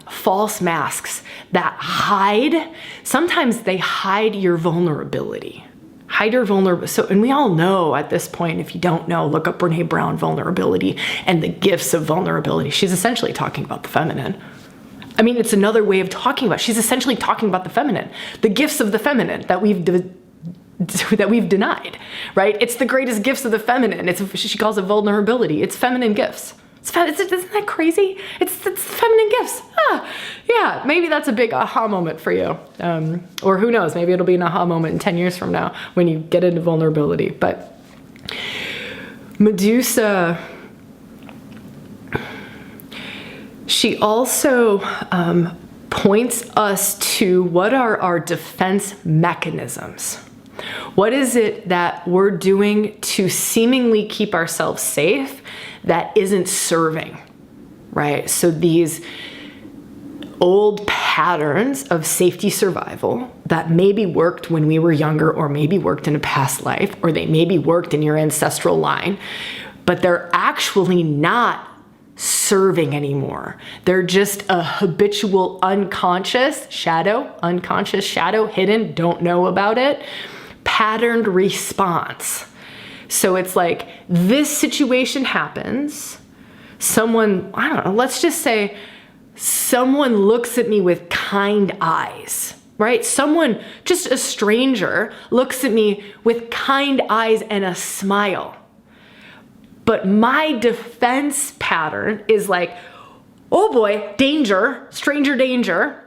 false masks that hide. Sometimes they hide your vulnerability. Hide your vulnerability. So, and we all know at this point, if you don't know, look up Brene Brown, vulnerability and the gifts of vulnerability. She's essentially talking about the feminine. I mean, it's another way of talking about. She's essentially talking about the feminine, the gifts of the feminine that we've denied, right? It's the greatest gifts of the feminine. She calls it vulnerability. It's feminine gifts. Isn't that crazy? It's feminine gifts. Yeah, maybe that's a big aha moment for you. Or who knows, maybe it'll be an aha moment in 10 years from now when you get into vulnerability. But Medusa, she also points us to what are our defense mechanisms. What is it that we're doing to seemingly keep ourselves safe that isn't serving, right? So these old patterns of safety survival that maybe worked when we were younger, or maybe worked in a past life, or they maybe worked in your ancestral line, but they're actually not serving anymore. They're just a habitual unconscious shadow, hidden, don't know about it, patterned response. So it's like this situation happens, someone, I don't know, let's just say someone looks at me with kind eyes, right? Someone, just a stranger, looks at me with kind eyes and a smile. But my defense pattern is like, oh boy, danger, stranger danger.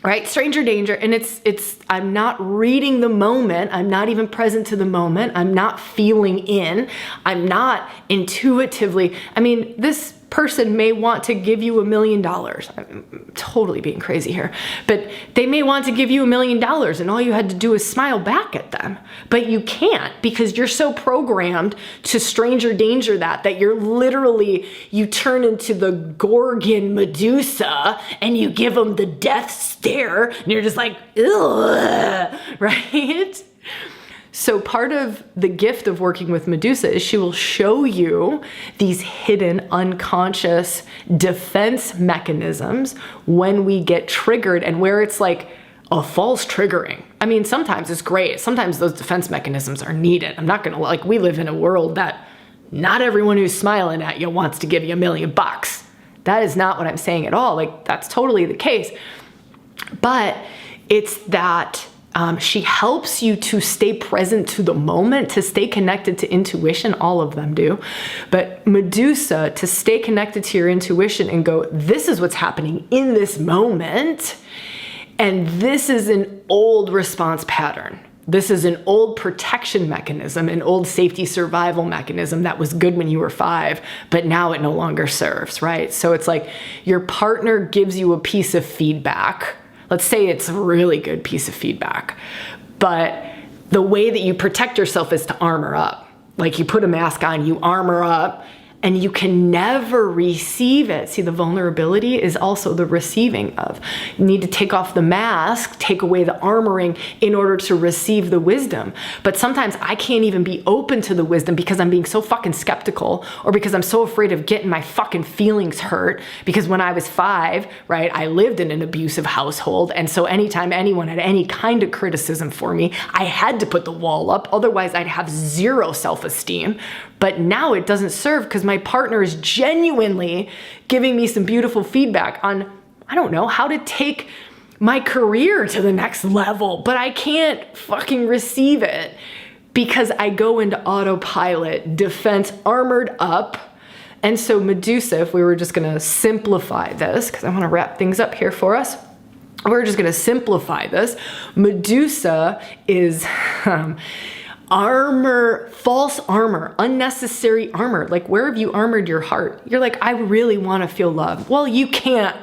right? Stranger danger. And I'm not reading the moment. I'm not even present to the moment. I'm not feeling in. I'm not intuitively, I mean, this person may want to give you $1 million. I'm totally being crazy here, but they may want to give you $1 million and all you had to do is smile back at them, but you can't because you're so programmed to stranger danger that you're literally, you turn into the Gorgon Medusa and you give them the death stare and you're just like, ugh, right? So part of the gift of working with Medusa is she will show you these hidden unconscious defense mechanisms when we get triggered and where it's like a false triggering. I mean, sometimes it's great. Sometimes those defense mechanisms are needed. I'm not gonna, like, we live in a world that not everyone who's smiling at you wants to give you $1 million. That is not what I'm saying at all. Like, that's totally the case. But it's that she helps you to stay present to the moment, to stay connected to intuition. All of them do. But Medusa, to stay connected to your intuition and go, this is what's happening in this moment. And this is an old response pattern. This is an old protection mechanism, an old safety survival mechanism that was good when you were 5, but now it no longer serves, right? So it's like your partner gives you a piece of feedback. Let's say it's a really good piece of feedback, but the way that you protect yourself is to armor up. Like you put a mask on, you armor up, and you can never receive it. See, the vulnerability is also the receiving of. You need to take off the mask, take away the armoring in order to receive the wisdom. But sometimes I can't even be open to the wisdom because I'm being so fucking skeptical or because I'm so afraid of getting my fucking feelings hurt. Because when I was 5, right, I lived in an abusive household. And so anytime anyone had any kind of criticism for me, I had to put the wall up. Otherwise, I'd have zero self-esteem. But now it doesn't serve because my partner is genuinely giving me some beautiful feedback on, I don't know, how to take my career to the next level, but I can't fucking receive it because I go into autopilot, defense armored up. And so Medusa, if we were just gonna simplify this, because I wanna wrap things up here for us, we're just gonna simplify this. Medusa is, armor, false armor, unnecessary armor. Like, where have you armored your heart? You're like, I really want to feel love. Well, you can't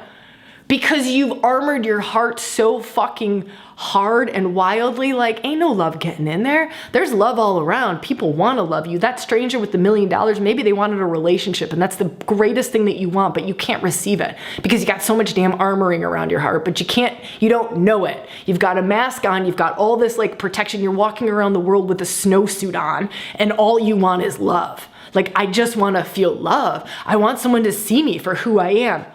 because you've armored your heart so fucking hard and wildly. Like, ain't no love getting in there. There's love all around. People want to love you. That stranger with the $1 million, maybe they wanted a relationship and that's the greatest thing that you want, but you can't receive it because you got so much damn armoring around your heart, but you don't know it. You've got a mask on, you've got all this like protection. You're walking around the world with a snowsuit on and all you want is love. Like, I just want to feel love. I want someone to see me for who I am.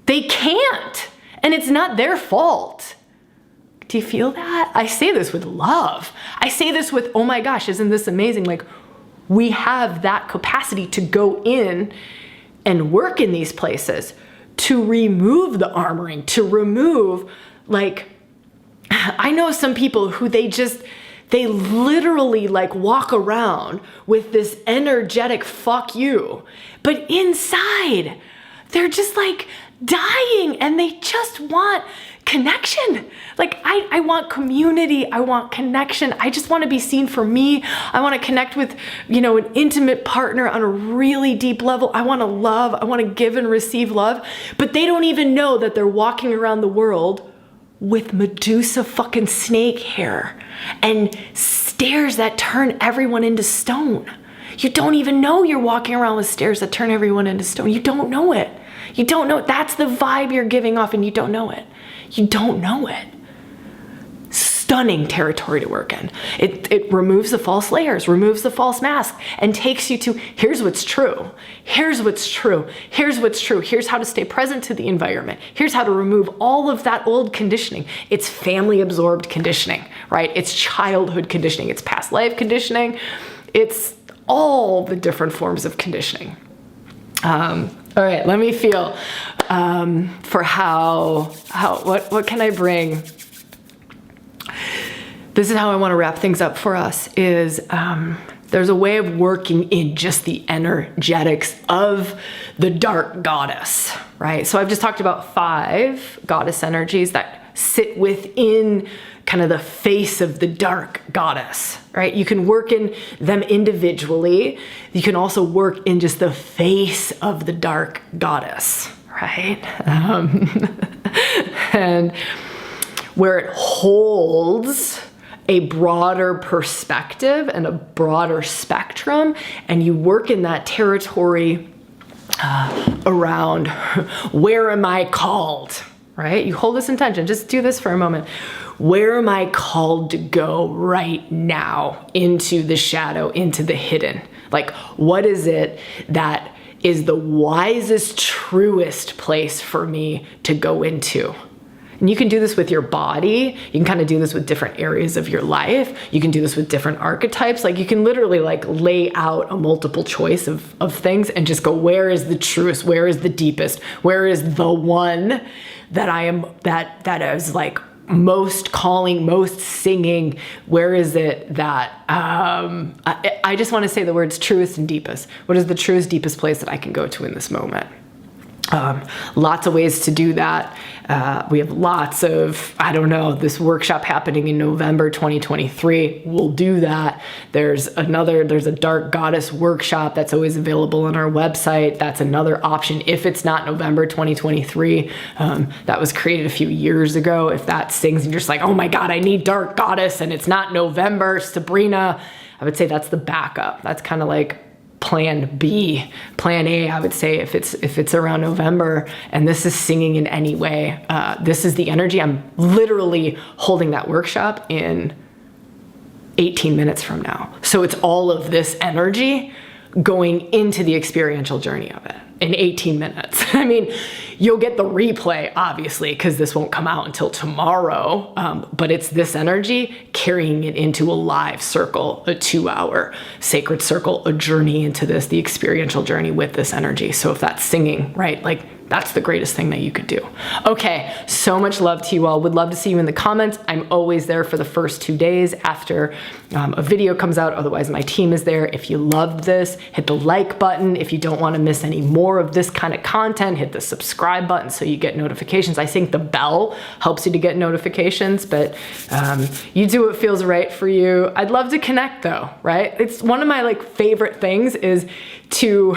They can't, and it's not their fault. Do you feel that? I say this with love. I say this with, oh my gosh, isn't this amazing? Like, we have that capacity to go in and work in these places, to remove the armoring, to remove, like, I know some people who they literally like walk around with this energetic fuck you, but inside they're just like dying and they just want connection. Like, I want community. I want connection. I just want to be seen for me. I want to connect with, an intimate partner on a really deep level. I want to love. I want to give and receive love. But they don't even know that they're walking around the world with Medusa fucking snake hair and stares that turn everyone into stone. You don't even know you're walking around with stares that turn everyone into stone. You don't know it. You don't know. That's the vibe you're giving off and you don't know it. You don't know it. Stunning territory to work in. It removes the false layers, removes the false mask, and takes you to, here's what's true. Here's what's true. Here's what's true. Here's how to stay present to the environment. Here's how to remove all of that old conditioning. It's family absorbed conditioning, right? It's childhood conditioning. It's past life conditioning. It's all the different forms of conditioning. All right, let me feel for what can I bring? This is how I want to wrap things up for us is There's a way of working in just the energetics of the dark goddess, right? So I've just talked about 5 goddess energies that sit within kind of the face of the dark goddess, right? You can work in them individually. You can also work in just the face of the dark goddess, right? And where it holds a broader perspective and a broader spectrum, and you work in that territory around where am I called, right? You hold this intention, just do this for a moment. Where am I called to go right now into the shadow, into the hidden? Like, what is it that is the wisest, truest place for me to go into? And you can do this with your body. You can kind of do this with different areas of your life. You can do this with different archetypes. Like, you can literally like lay out a multiple choice of things and just go, where is the truest? Where is the deepest? Where is the one that I am, that is like most calling, most singing? Where is it that, I just want to say the words truest and deepest. What is the truest, deepest place that I can go to in this moment? Lots of ways to do that. We have lots of, I don't know, this workshop happening in November 2023. We'll do that. There's a dark goddess workshop that's always available on our website. That's another option if it's not November 2023. That was created a few years ago. If that stings and you're just like, oh my God, I need dark goddess and it's not November, Sabrina, I would say that's the backup. That's kind of like plan B. Plan A, I would say, if it's around November and this is singing in any way, this is the energy. I'm literally holding that workshop in 18 minutes from now. So it's all of this energy going into the experiential journey of it in 18 minutes. I mean, you'll get the replay, obviously, because this won't come out until tomorrow, but it's this energy carrying it into a live circle, a 2-hour sacred circle, a journey into this, the experiential journey with this energy. So if that's singing, right, like that's the greatest thing that you could do. Okay, so much love to you all. Would love to see you in the comments. I'm always there for the first 2 days after a video comes out. Otherwise, my team is there. If you loved this, hit the like button. If you don't want to miss any more of this kind of content, hit the subscribe button so you get notifications. I think the bell helps you to get notifications, but you do what feels right for you. I'd love to connect though, right? It's one of my like favorite things is to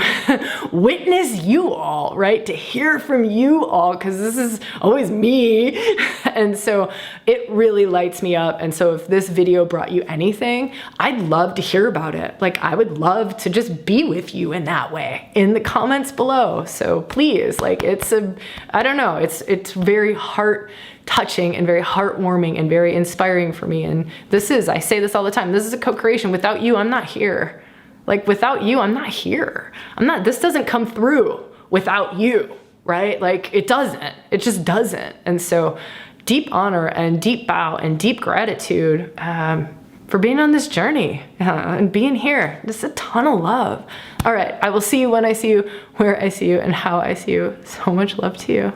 witness you all, right? To hear from you all, because this is always me. And so it really lights me up. And so if this video brought you anything, I'd love to hear about it. Like, I would love to just be with you in that way in the comments below. So please, like, I don't know, it's very heart touching and very heartwarming and very inspiring for me. And I say this all the time, this is a co-creation. Without you, I'm not here. Like, without you, I'm not here. This doesn't come through without you, right? Like, it just doesn't. And so deep honor and deep bow and deep gratitude for being on this journey and being here. Just a ton of love. All right, I will see you when I see you, where I see you, and how I see you. So much love to you.